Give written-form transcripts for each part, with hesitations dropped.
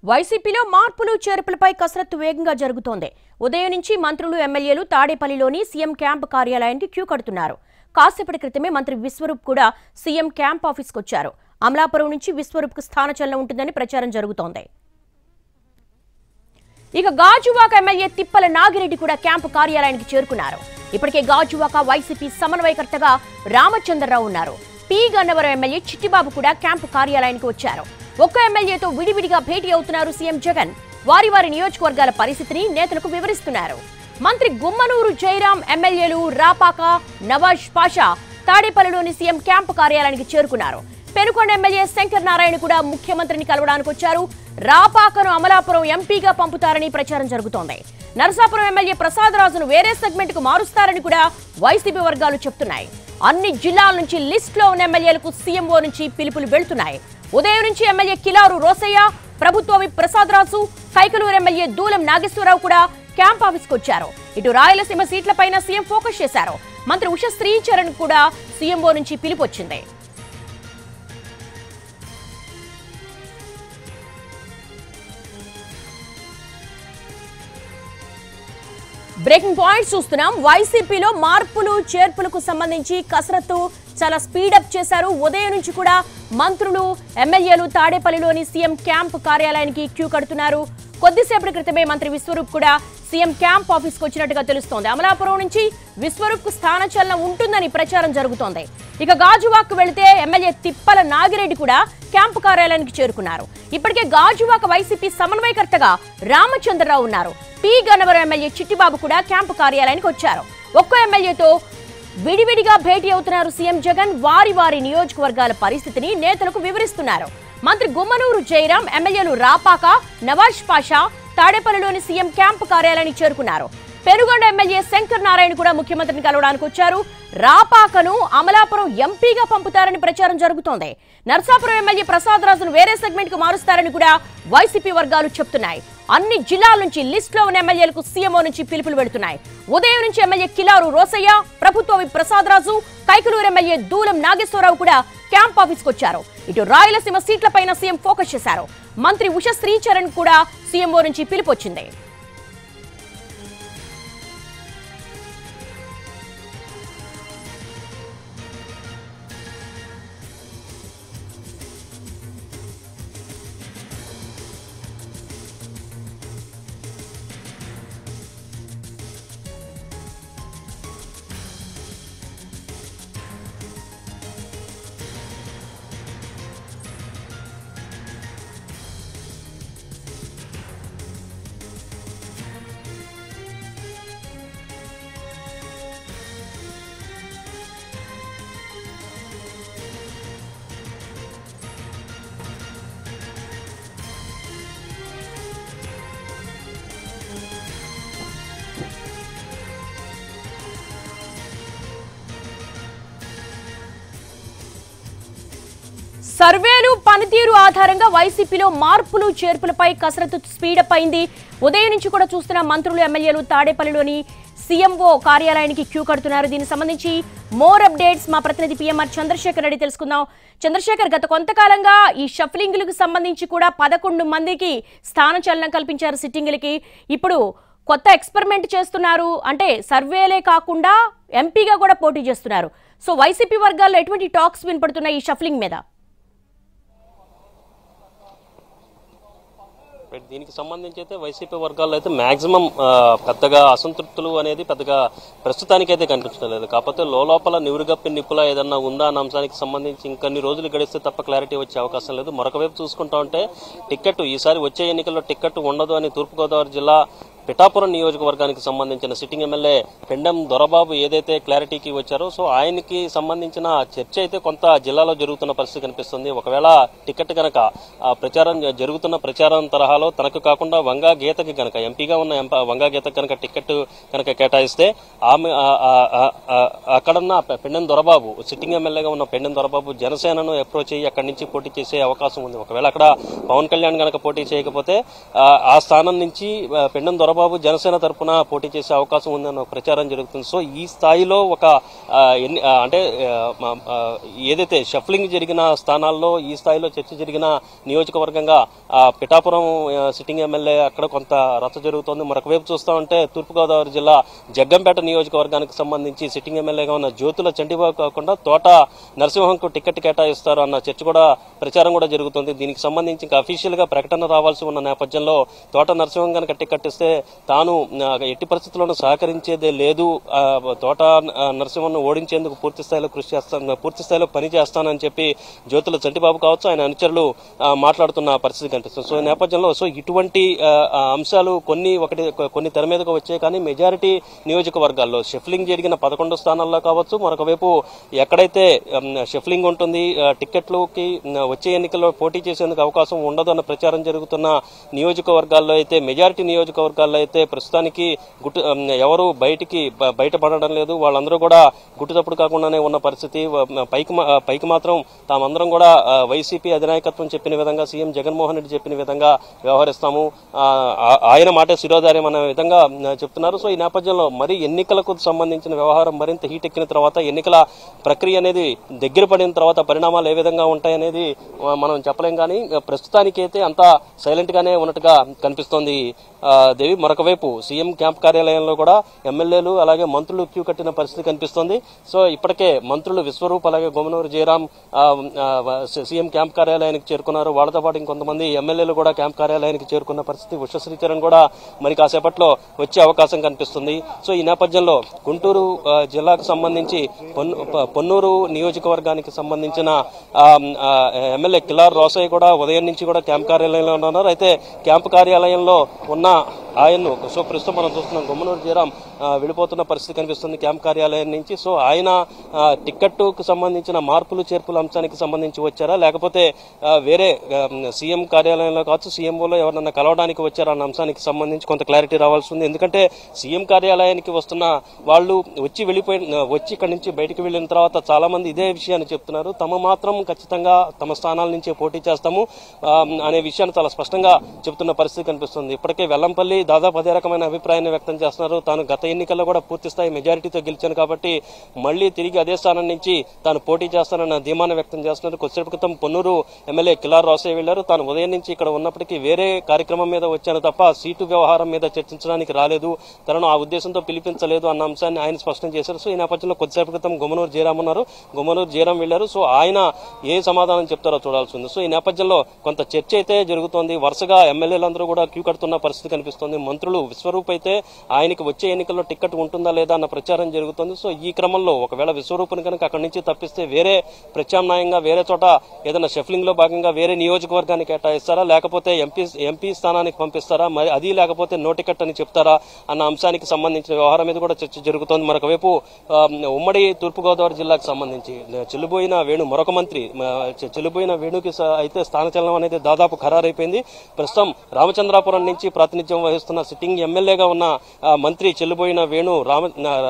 వైసీపీలో మార్పులు చేర్పులపై కసరత్తు వేగంగా జరుగుతోంది. ఉదయం నుంచి మంత్రులు ఎమ్మెల్యేలు తాడేపల్లిలోని సీఎం క్యాంప్ కార్యాలయానికి క్యూ కడుతున్నారు. కాసేపటి క్రితమే మంత్రి విశ్వరూప్ కూడా సీఎం క్యాంప్ ఆఫీస్కు వచ్చారు. అమలాపురం నుంచి విశ్వరూప్కు స్థానచలనం ఉంటుందని ప్రచారం జరుగుతోంది. ఇక గాజువాక ఎమ్మెల్యే తిప్పల నాగిరెడ్డి కూడా క్యాంపు కార్యాలయానికి చేరుకున్నారు. ఇప్పటికే గాజువాక వైసీపీ సమన్వయకర్తగా రామచంద్రరావు ఉన్నారు. పి గన్నవరం ఎమ్మెల్యే చిట్టిబాబు కూడా క్యాంపు కార్యాలయానికి వచ్చారు. ఒక్క ఎమ్మెల్యేతో విడివిడిగా భేటీ అవుతున్నారు సీఎం జగన్. వారి వారి నియోజకవర్గాల పరిస్థితిని నేతలకు వివరిస్తున్నారు. మంత్రి గుమ్మనూరు జయరాం, ఎమ్మెల్యేలు రాపాక, నవాజ్ పాషా తాడేపల్లిలోని సీఎం క్యాంపు కార్యాలయానికి చేరుకున్నారు. పెనుకొండ ఎమ్మెల్యే శంకర్ నారాయణ కూడా ముఖ్యమంత్రిని కలవడానికి వచ్చారు. రాపాకను అమలాపురం ఎంపీగా పంపుతారని ప్రచారం జరుగుతోంది. నరసాపురం ఎమ్మెల్యే ప్రసాద్ రాజును వేరే సెగ్మెంట్ కు మారుస్తారని కూడా వైసీపీ వర్గాలు చెప్తున్నాయి. అన్ని జిల్లాల నుంచి లిస్ట్ లో ఉన్న ఎమ్మెల్యేలకు సీఎంఓ నుంచి పిలుపులు వెళ్తున్నాయి. ఉదయం నుంచి ఎమ్మెల్యే కిలారు రోసయ్య, ప్రభుత్వ విప్ ప్రసాద్ రాజు, కైకలూరు ఎమ్మెల్యే దూలం నాగేశ్వరరావు కూడా క్యాంప్ ఆఫీస్కు వచ్చారు. ఇటు రాయలసీమ సీట్లపైన సీఎం ఫోకస్ చేశారు. మంత్రి ఉష శ్రీచరణ్ కూడా సీఎంఓ నుంచి పిలుపు వచ్చింది. బ్రేకింగ్ పాయింట్స్ చూస్తున్నాం. వైసీపీలో మార్పులు చేర్పులకు సంబంధించి కసరత్తు చాలా స్పీడప్ చేశారు. ఉదయం నుంచి కూడా మంత్రులు ఎమ్మెల్యేలు తాడేపల్లిలోని సీఎం క్యాంప్ కార్యాలయానికి క్యూ కడుతున్నారు. కొద్దిసేపటి క్రితమే మంత్రి విశ్వరూప్ కూడా సీఎం క్యాంప్ ఆఫీస్కి వచ్చినట్టుగా తెలుస్తోంది. అమలాపురం నుంచి విశ్వరూప్ కు స్థానచలనం ఉంటుందని ప్రచారం జరుగుతోంది. ఇక గాజువాక్ వెళితే ఎమ్మెల్యే తిప్పల నాగిరెడ్డి కూడా క్యాంపు కార్యాలయానికి చేరుకున్నారు. ఇప్పటికే గాజువాక వైసీపీ సమన్వయకర్తగా రామచంద్రరావు ఉన్నారు. పి గన్నవరం ఎమ్మెల్యే చిట్టిబాబు కూడా క్యాంపు కార్యాలయానికి వచ్చారు. ఒక్కో ఎమ్మెల్యేతో విడివిడిగా భేటీ అవుతున్నారు సీఎం జగన్. వారి వారి నియోజకవర్గాల పరిస్థితిని నేతలకు వివరిస్తున్నారు. మంత్రి గుమ్మనూరు జయరాం, ఎమ్మెల్యేలు రాపాక, నవాజ్ పాషా తాడేపల్లిలోని సీఎం క్యాంపు కార్యాలయానికి చేరుకున్నారు. పెనుగొండ ఎమ్మెల్యే శంకర్ నారాయణ కూడా ముఖ్యమంత్రిని కలవడానికి వచ్చారు. రాపాకను అమలాపురం ఎంపీగా పంపుతారని ప్రచారం జరుగుతోంది. నరసాపురం ఎమ్మెల్యే ప్రసాద్ రాజును వేరే సెగ్మెంట్ కు మారుస్తారని కూడా వైసీపీ వర్గాలు చెప్తున్నాయి. అన్ని జిల్లాల నుంచి లిస్ట్ లో ఉన్న ఎమ్మెల్యేలకు సీఎంఓ నుంచి పిలుపులు వెళుతున్నాయి. ఉదయం నుంచి ఎమ్మెల్యే కిలారు రోసయ్య, ప్రభుత్వ విప్ ప్రసాద్ రాజు, కైకలూరు ఎమ్మెల్యే దూలం నాగేశ్వరరావు కూడా క్యాంప్ ఆఫీస్కు వచ్చారు. ఇటు రాయలసీమ సీట్లపైన సీఎం ఫోకస్ చేశారు. మంత్రి ఉష శ్రీచరణ్ కూడా సీఎంఓ నుంచి పిలుపు వచ్చింది. సర్వేలు, పనితీరు ఆధారంగా వైసీపీలో మార్పులు చేర్పులపై కసరత్తు స్పీడప్ అయింది. ఉదయం నుంచి కూడా చూస్తున్న మంత్రులు ఎమ్మెల్యేలు తాడేపల్లిలోని సీఎంఓ కార్యాలయానికి క్యూ కడుతున్నారు. దీనికి సంబంధించి మోర్ అప్డేట్స్ మా ప్రతినిధి పిఎంఆర్ చంద్రశేఖర్ రెడ్డి తెలుసుకుందాం. చంద్రశేఖర్, గత కొంతకాలంగా ఈ షఫ్లింగ్లకు సంబంధించి కూడా 11 మందికి స్థానచలనం కల్పించారు సిట్టింగులకి. ఇప్పుడు కొత్త ఎక్స్పెరిమెంట్ చేస్తున్నారు. అంటే సర్వేలే కాకుండా ఎంపీగా కూడా పోటీ చేస్తున్నారు. సో వైసీపీ వర్గాల్లో ఎటువంటి టాక్స్ వినపడుతున్నాయి ఈ షఫ్లింగ్ మీద? దీనికి సంబంధించి అయితే వైసీపీ వర్గాల్లో అయితే మాక్సిమం పెద్దగా అసంతృప్తులు అనేది పెద్దగా ప్రస్తుతానికైతే కనిపించడం లేదు. కాకపోతే లోపల నివురుగప్పి నిప్పులా ఏదన్నా ఉందా అన్న అంశానికి సంబంధించి ఇంకొన్ని రోజులు గడిస్తే తప్ప క్లారిటీ వచ్చే అవకాశం లేదు. మరొక వైపు చూసుకుంటా ఉంటే ఈసారి వచ్చే ఎన్నికల్లో టికెట్ ఉండదు అని తూర్పుగోదావరి జిల్లా పిఠాపురం నియోజకవర్గానికి సంబంధించిన సిట్టింగ్ ఎమ్మెల్యే పెండెం దొరబాబు ఏదైతే క్లారిటీకి వచ్చారో సో ఆయనకి సంబంధించిన చర్చ అయితే కొంత జిల్లాలో జరుగుతున్న పరిస్థితి కనిపిస్తుంది. ఒకవేళ టికెట్ కనుక జరుగుతున్న ప్రచారం తరహాలో తనకు కాకుండా వంగా గీతకి కనుక ఎంపీగా ఉన్న వంగా గీతకి కనుక టికెట్ కనుక కేటాయిస్తే ఆమె అక్కడున్న పెండెం దొరబాబు సిట్టింగ్ ఎమ్మెల్యేగా ఉన్న పెండెం దొరబాబు జనసేనను అప్రోచ్ అయ్యి అక్కడి నుంచి పోటీ చేసే అవకాశం ఉంది. ఒకవేళ అక్కడ పవన్ కళ్యాణ్ కనుక పోటీ చేయకపోతే ఆ స్థానం నుంచి పెండెం దొరబాబు చంద్రబాబు జనసేన తరఫున పోటీ చేసే అవకాశం ఉందన్న ప్రచారం జరుగుతుంది. సో ఈ స్థాయిలో ఒక అంటే ఏదైతే షఫ్లింగ్ జరిగిన స్థానాల్లో ఈ స్థాయిలో చర్చ జరిగిన నియోజకవర్గంగా పిఠాపురం సిట్టింగ్ ఎమ్మెల్యే అక్కడ కొంత రచ్చ జరుగుతోంది. మరొక వైపు చూస్తా ఉంటే తూర్పుగోదావరి జిల్లా జగ్గంపేట నియోజకవర్గానికి సంబంధించి సిట్టింగ్ ఎమ్మెల్యేగా ఉన్న జ్యోతుల చంటిబాబు కాకుండా తోట నరసింహంకు టికెట్ కేటాయిస్తారు అన్న చర్చ కూడా ప్రచారం కూడా జరుగుతుంది. దీనికి సంబంధించి ఇంకా అఫీషియల్ గా ప్రకటన రావాల్సి ఉన్న నేపథ్యంలో తోట నరసింహం కనుక టికెట్ ఇస్తే తాను ఎట్టి పరిస్థితుల్లోనూ సహకరించేదే లేదు, తోట నరసింహను ఓడించేందుకు పూర్తి స్థాయిలో కృషి చేస్తాను, పూర్తి స్థాయిలో పని చేస్తానని చెప్పి జ్యోతుల చంటిబాబు కావచ్చు ఆయన అనుచరులు మాట్లాడుతున్న పరిస్థితి కనిపిస్తుంది. సో ఈ నేపథ్యంలో ఇటువంటి అంశాలు కొన్ని తెర మీదకు వచ్చాయి. కానీ మెజారిటీ నియోజకవర్గాల్లో షఫ్లింగ్ జరిగిన 11 స్థానాల్లో కావచ్చు, మరొక వైపు ఎక్కడైతే షఫ్లింగ్ ఉంటుంది టికెట్లకి వచ్చే ఎన్నికల్లో పోటీ చేసేందుకు అవకాశం ఉండదు అన్న ప్రచారం జరుగుతున్న నియోజకవర్గాల్లో అయితే మెజారిటీ నియోజకవర్గాల్లో అయితే ప్రస్తుతానికి ఎవరు బయటపడడం లేదు. వాళ్ళందరూ కూడా గుట్టుతప్పుడు కాకుండానే ఉన్న పరిస్థితి. పైకి మాత్రం తామందరం కూడా వైసీపీ అధినాయకత్వం చెప్పిన విధంగా, సీఎం జగన్మోహన్ రెడ్డి చెప్పిన విధంగా వ్యవహరిస్తాము, ఆయన మాట శిరోధార్యం అనే విధంగా చెప్తున్నారు. సో ఈ నేపథ్యంలో మరి ఎన్నికలకు సంబంధించిన వ్యవహారం మరింత హీట్ ఎక్కిన తర్వాత, ఎన్నికల ప్రక్రియ అనేది దగ్గర పడిన తర్వాత పరిణామాలు ఏ విధంగా ఉంటాయనేది మనం చెప్పలేం. కానీ ప్రస్తుతానికైతే అంతా సైలెంట్ గానే ఉన్నట్టుగా కనిపిస్తోంది దేవి. మరొక వైపు సీఎం క్యాంప్ కార్యాలయంలో కూడా ఎమ్మెల్యేలు అలాగే మంత్రులు క్యూ కట్టిన పరిస్థితి కనిపిస్తోంది. సో ఇప్పటికే మంత్రులు విశ్వరూప్ అలాగే గొమ్మనూరు జయరాం సీఎం క్యాంప్ కార్యాలయానికి చేరుకున్నారు. వాళ్ళతో పాటు ఇంకొంతమంది ఎమ్మెల్యేలు కూడా క్యాంప్ కార్యాలయానికి చేరుకున్న పరిస్థితి. ఉషశ్రీచరణ్ కూడా మరి కాసేపట్లో వచ్చే అవకాశం కనిపిస్తుంది. సో ఈ నేపథ్యంలో గుంటూరు జిల్లాకు సంబంధించి పొన్నూరు నియోజకవర్గానికి సంబంధించిన ఎమ్మెల్యే కిలార్ రోసయ్య కూడా ఉదయం నుంచి కూడా క్యాంప్ కార్యాలయంలో ఉన్నారు. అయితే క్యాంప్ కార్యాలయంలో ఉన్న ఆయన్ను ప్రస్తుతం మనం చూస్తున్నాం గొమ్మనూరు జయరాం వెళ్ళిపోతున్న పరిస్థితి కనిపిస్తుంది క్యాంప్ కార్యాలయం నుంచి. సో ఆయన టికెట్కు సంబంధించిన మార్పులు చేర్పుల అంశానికి సంబంధించి వచ్చారా, లేకపోతే వేరే సీఎం కార్యాలయంలో కావచ్చు సీఎంఓలో ఎవరన్నా కలవడానికి వచ్చారా అన్న అంశానికి సంబంధించి కొంత క్లారిటీ రావాల్సి ఉంది. ఎందుకంటే సీఎం కార్యాలయానికి వస్తున్న వాళ్ళు వచ్చి ఇక్కడి నుంచి బయటకు వెళ్లిన తర్వాత చాలా మంది ఇదే విషయాన్ని చెప్తున్నారు. తమ మాత్రం ఖచ్చితంగా తమ స్థానాల నుంచే పోటీ చేస్తాము అనే విషయాన్ని చాలా స్పష్టంగా చెబుతున్న పరిస్థితి కనిపిస్తుంది. ఇప్పటికే వెల్లంపల్లి దాదాపు అదే రకమైన అభిప్రాయాన్ని వ్యక్తం చేస్తున్నారు. తాను గత ఎన్నికల్లో కూడా పూర్తి స్థాయి మెజారిటీతో గెలిచాను కాబట్టి మళ్లీ తిరిగి అదే స్థానం నుంచి తాను పోటీ చేస్తానన్న ధీమాన్ని వ్యక్తం చేస్తున్నారు. కొద్దిసేపు క్రితం పొన్నూరు ఎమ్మెల్యే కిలార్ రోసయ్య వెళ్లారు. తాను ఉదయం నుంచి ఇక్కడ ఉన్నప్పటికీ వేరే కార్యక్రమం మీద వచ్చాను తప్ప సీటు వ్యవహారం మీద చర్చించడానికి రాలేదు, తనను ఆ ఉద్దేశంతో పిలిపించలేదు అన్న అంశాన్ని ఆయన స్పష్టం చేశారు. సో ఈ నేపథ్యంలో కొద్దిసేపు క్రితం గొమ్మనూరు జయరాం ఉన్నారు, గొమ్మనూరు జయరాం వెళ్లారు. సో ఆయన ఏ సమాధానం చెప్తారో చూడాల్సి ఉంది. సో ఈ నేపథ్యంలో కొంత చర్చ అయితే జరుగుతోంది. వరుసగా ఎమ్మెల్యేలందరూ కూడా క్యూ కడుతున్న పరిస్థితి కనిపిస్తోంది. మంత్రులు విశ్వరూప్ అయితే ఆయనకి వచ్చే ఎన్నికల్లో టికెట్ ఉంటుందా లేదా అన్న ప్రచారం జరుగుతుంది. సో ఈ క్రమంలో ఒకవేళ విశ్వరూపుని కనుక అక్కడి నుంచి తప్పిస్తే వేరే ప్రత్యామ్నాయంగా వేరే చోట ఏదైనా షఫ్లింగ్ లో భాగంగా వేరే నియోజకవర్గానికి కేటాయిస్తారా, లేకపోతే ఎంపీ స్థానానికి పంపిస్తారా, మరి అది లేకపోతే నో టికెట్ అని చెప్తారా అన్న అంశానికి సంబంధించిన వ్యవహారం మీద కూడా చర్చ జరుగుతోంది. మరొక వైపు ఉమ్మడి తూర్పుగోదావరి జిల్లాకు సంబంధించి చెల్లుబోయిన వేణు మరొక మంత్రి చెల్లుబోయిన వేణుకి అయితే స్థానచలనం అనేది దాదాపు ఖరారైపోయింది. ప్రస్తుతం రామచంద్రాపురం నుంచి ప్రాతినిధ్యం వహిస్తున్న సిట్టింగ్ ఎమ్మెల్యేగా ఉన్న మంత్రి చెల్లుబోయిన వేణు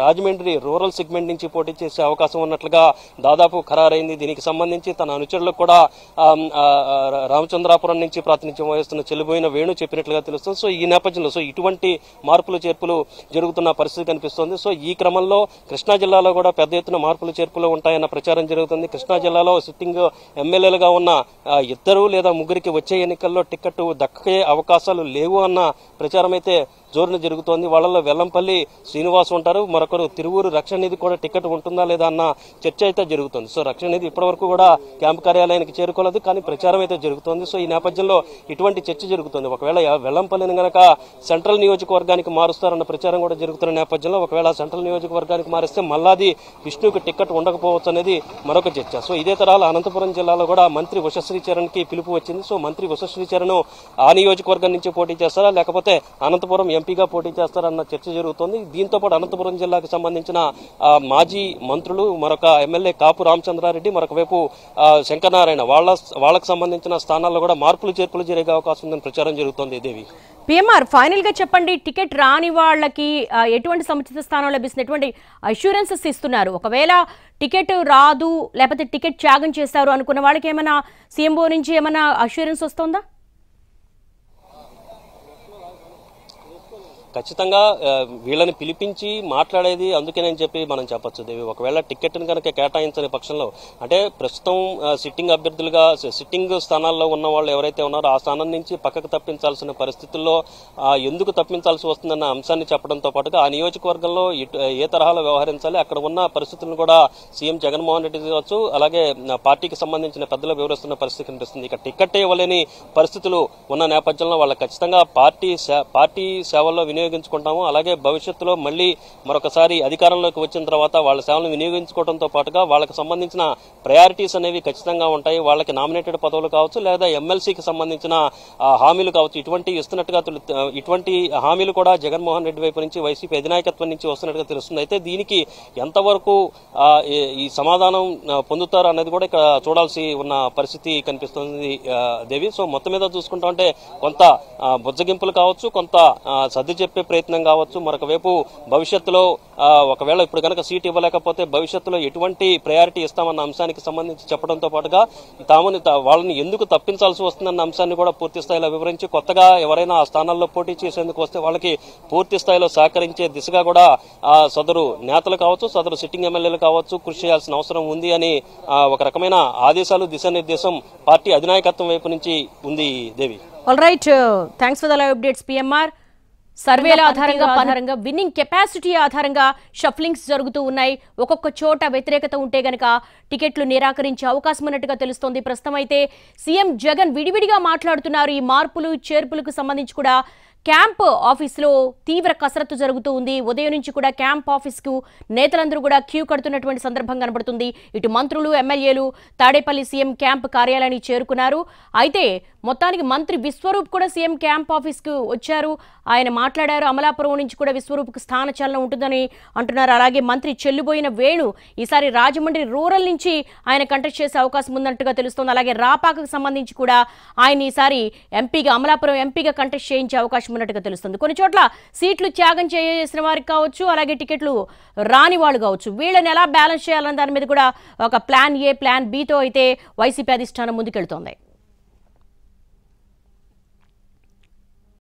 రాజమండ్రి రూరల్ సెగ్మెంట్ నుంచి పోటీ చేసే అవకాశం ఉన్నట్లుగా దాదాపు ఖరారైంది. దీనికి సంబంధించి తన అనుచరులకు కూడా రామచంద్రాపురం నుంచి ప్రాతినిధ్యం వహిస్తున్న చెల్లుబోయిన వేణు చెప్పినట్లుగా తెలుస్తుంది. సో ఈ నేపథ్యంలో ఇటువంటి మార్పులు చేర్పులు జరుగుతున్న పరిస్థితి కనిపిస్తోంది. సో ఈ క్రమంలో కృష్ణా జిల్లాలో కూడా పెద్ద ఎత్తున మార్పులు చేర్పులు ఉంటాయన్న ప్రచారం జరుగుతుంది. కృష్ణా జిల్లాలో సిట్టింగ్ ఎమ్మెల్యేలుగా ఉన్న 2 లేదా 3 వచ్చే ఎన్నికల్లో టికెట్ దక్కే అవకాశాలు లేవు అన్న ప్రచారం అయితే జోరున జరుగుతోంది. వాళ్ళలో వెల్లంపల్లి శ్రీనివాస్ ఉంటారు, మరొకరు తిరువూరు రక్షణ నిధి కూడా టికెట్ ఉంటుందా లేదా అన్న చర్చ అయితే జరుగుతుంది. సో రక్షణ నిధి ఇప్పటివరకు కూడా క్యాంప్ కార్యాలయానికి చేరుకోలేదు, కానీ ప్రచారం అయితే జరుగుతోంది. సో ఈ నేపథ్యంలో ఇటువంటి చర్చ జరుగుతుంది. ఒకవేళ వెల్లంపల్లిని గనక సెంట్రల్ నియోజకవర్గానికి మారుస్తారన్న ప్రచారం కూడా జరుగుతున్న నేపథ్యంలో ఒకవేళ సెంట్రల్ నియోజకవర్గానికి మారిస్తే మల్లాది విష్ణుకి టికెట్ ఉండకపోవచ్చు అనేది మరొక చర్చ. సో ఇదే తరాల అనంతపురం జిల్లాలో కూడా మంత్రి ఉషశ్రీచరణ్ కి పిలుపు వచ్చింది. సో మంత్రి ఉషశ్రీచరణ్ ఆ నియోజకవర్గం నుంచి పోటీ చేస్తారా, లేకపోతే అనంతపురం ఎంపీగా పోటీ చేస్తారన్న చర్చ జరుగుతోంది. దీంతో పాటు అనంతపురం జిల్లాకు సంబంధించిన మాజీ మంత్రులు మరొక ఎమ్మెల్యే కాపు రామచంద్రారెడ్డి, మరొక వైపు శంకరనారాయణ వాళ్ళకు సంబంధించిన స్థానాల్లో కూడా మార్పులు చేర్పులు జరిగే అవకాశం ఉందని ప్రచారం జరుగుతోంది. దేవి పిఎంఆర్ ఫైనల్ గా చెప్పండి, టికెట్ రాని వాళ్ళకి ఎటువంటి సముచిత స్థానం లభిస్తుంది, ఎటువంటి అష్యూరెన్సెస్ ఇస్తున్నారు? ఒకవేళ టికెట్ రాదు లేకపోతే టికెట్ త్యాగం చేస్తారు అనుకున్న వాళ్ళకి ఏమైనా సీఎంఓ నుంచి ఏమైనా అష్యూరెన్స్ వస్తుందా? ఖచ్చితంగా వీళ్ళని పిలిపించి మాట్లాడేది అందుకేనని చెప్పి మనం చెప్పొచ్చు దేవి. ఒకవేళ టికెట్ని కనుక కేటాయించని పక్షంలో అంటే ప్రస్తుతం సిట్టింగ్ అభ్యర్థులుగా సిట్టింగ్ స్థానాల్లో ఉన్న వాళ్ళు ఎవరైతే ఉన్నారో ఆ స్థానం నుంచి పక్కకు తప్పించాల్సిన పరిస్థితుల్లో ఎందుకు తప్పించాల్సి వస్తుందన్న అంశాన్ని చెప్పడంతో పాటుగా ఆ నియోజకవర్గంలో ఏ తరహాలో వ్యవహరించాలి, అక్కడ ఉన్న పరిస్థితులను కూడా సీఎం జగన్మోహన్ రెడ్డి కావచ్చు అలాగే పార్టీకి సంబంధించిన పెద్దలు వివరిస్తున్న పరిస్థితి కనిపిస్తుంది. ఇక టికెట్ ఇవ్వలేని పరిస్థితులు ఉన్న నేపథ్యంలో వాళ్ళకి ఖచ్చితంగా పార్టీ సేవల్లో వినియోగించుకుంటాము. అలాగే భవిష్యత్తులో మళ్ళీ మరొకసారి అధికారంలోకి వచ్చిన తర్వాత వాళ్ళ సేవలను వినియోగించుకోవడంతో పాటుగా వాళ్ళకి సంబంధించిన ప్రయారిటీస్ అనేవి ఖచ్చితంగా ఉంటాయి. వాళ్ళకి నామినేటెడ్ పదవులు కావచ్చు లేదా ఎమ్మెల్సీకి సంబంధించిన హామీలు కావచ్చు, ఇటువంటి హామీలు కూడా జగన్మోహన్ రెడ్డి వైపు నుంచి వైసీపీ అధినాయకత్వం నుంచి వస్తున్నట్టుగా తెలుస్తుంది. అయితే దీనికి ఎంతవరకు ఈ సమాధానం పొందుతారు అనేది కూడా ఇక్కడ చూడాల్సి ఉన్న పరిస్థితి కనిపిస్తుంది దేవి. సో మొత్తం మీద చూసుకుంటా ఉంటే కొంత బుజ్జగింపులు కావచ్చు, కొంత సర్ది చెప్పే ప్రయత్నం కావచ్చు. మరొక వైపు భవిష్యత్తులో ఒకవేళ ఇప్పుడు కనుక సీట్ ఇవ్వలేకపోతే భవిష్యత్తులో ఎటువంటి ప్రయారిటీ ఇస్తామన్న అంశానికి సంబంధించి చెప్పడంతో పాటుగా వాళ్ళని ఎందుకు తప్పించాల్సి వస్తుందన్న అంశాన్ని కూడా పూర్తి స్థాయిలో వివరించి కొత్తగా ఎవరైనా ఆ స్థానాల్లో పోటీ చేసేందుకు వస్తే వాళ్ళకి పూర్తి స్థాయిలో సహకరించే దిశగా కూడా సదరు నేతలు కావచ్చు, సదరు సిట్టింగ్ ఎమ్మెల్యేలు కావచ్చు కృషి చేయాల్సిన అవసరం ఉంది అని ఒక రకమైన ఆదేశాలు, దిశానిర్దేశం పార్టీ అధినాయకత్వం వైపు నుంచి ఉంది Devi. All right, thanks for the live updates PMR. సర్వేల ఆధారంగా విన్నింగ్ కెపాసిటీ ఆధారంగా షఫ్లింగ్స్ జరుగుతూ ఉన్నాయి. ఒక్కొక్క చోట వ్యతిరేకత ఉంటే గనక టికెట్లు నిరాకరించే అవకాశం ఉన్నట్టుగా తెలుస్తోంది. ప్రస్తుతం అయితే సీఎం జగన్ విడివిడిగా మాట్లాడుతున్నారు. ఈ మార్పులు చేర్పులకు సంబంధించి కూడా క్యాంప్ ఆఫీసులో తీవ్ర కసరత్తు జరుగుతూ ఉంది. ఉదయం నుంచి కూడా క్యాంప్ ఆఫీస్కు నేతలందరూ కూడా క్యూ కడుతున్నటువంటి సందర్భం కనబడుతుంది. ఇటు మంత్రులు, ఎమ్మెల్యేలు తాడేపల్లి సీఎం క్యాంప్ కార్యాలయానికి చేరుకున్నారు. అయితే మొత్తానికి మంత్రి విశ్వరూప్ కూడా సీఎం క్యాంప్ ఆఫీస్కు వచ్చారు. ఆయన మాట్లాడారు. అమలాపురం నుంచి కూడా విశ్వరూప్కు స్థానచలనం ఉంటుందని అంటున్నారు. అలాగే మంత్రి చెల్లుబోయిన వేణు ఈసారి రాజమండ్రి రూరల్ నుంచి ఆయన కంటెస్ట్ చేసే అవకాశం ఉందన్నట్టుగా తెలుస్తోంది. అలాగే రాపాకకు సంబంధించి కూడా ఆయన ఈసారి ఎంపీగా అమలాపురం ఎంపీగా కంటెస్ట్ చేయించే అవకాశం ఉన్నట్టుగా తెలుస్తుంది. కొన్ని చోట్ల సీట్లు త్యాగం చేసిన వారికి కావచ్చు, అలాగే టికెట్లు రాని వాళ్ళు కావచ్చు, వీళ్ళని ఎలా బ్యాలెన్స్ చేయాలన్న దాని మీద కూడా ఒక ప్లాన్ ఏ, ప్లాన్ బితో అయితే వైసీపీ అధిష్టానం ముందుకెళ్తోంది.